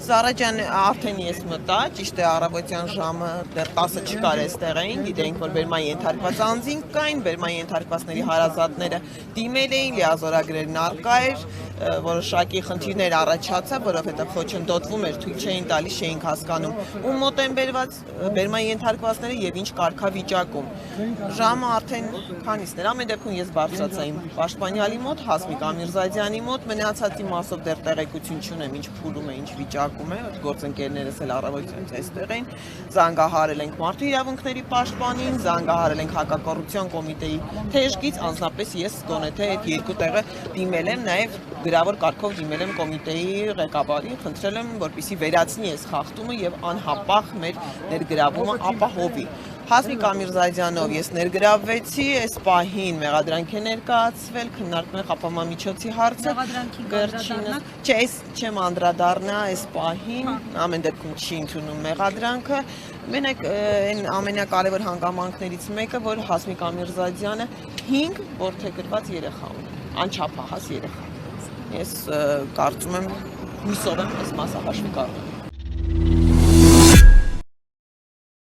Զարա ջան, արդեն ես մտա, ճիշտ է առավոտյան ժամը դեռ 10-ը չկար այստեղ էին, գիտեինք, որ բերման ենթարկված անձինք կային, բերման ենթարկվածների հարազատները դիմել էին, լիազորագրերն առկա էր, որոշակի խնդիրներ առաջացավ, որովհետև խոչընդոտվում էր, թույլ չէին տալիս, չէինք հասկանում, ու մոտ են բերված բերման ենթարկվածները եւ ինչ կարգավիճակում։ Ժամը արդեն քանիսն էր, ամեն դեպքում ես բարձրացա իմ պաշտպանյալի մոտ, Հասմիկ Ամիրզադյանի մոտ, մնացածի մասով դեռ տեղեկություն չունեմ, ինչ փուլում է, ինչ վիճակում է, գործընկերներս էլ առավոտից այստեղ են, զանգահարել ենք մարդու իրավունքների պաշտպանին, զանգահարել ենք հակակոռուպցիոն կոմիտեի թեժգից, անձնապես ես գոնե թե այդ երկու տեղը դիմել եմ, նաև գրավոր կարգով դիմել եմ կոմիտեի ղեկավարին, խնդրել եմ, որպեսզի վերացնի այս խախտումը եւ անհապաղ մեր ներգրավումը ապահովի։ Հասմիկ Ամիրզադյանով ես ներգրավվեցի, այս պահին մեղադրանք է ներկայացվել, քննարկվում է խափանամիջոցի հարցը։ Վերջինս, չէ, ես չեմ անդրադառնա այս պահին, ամեն դեպքում չի ընդունում մեղադրանքը։ Մենակ այն ամենակարևոր հանգամանքներից մեկը, որ Հասմիկ Ամիրզադյանը 5 որդեգրված երեխա ունի, անչափահաս երեխա։ Ես կարծում եմ հույսով եմ այս մասը հաշվի կառնել։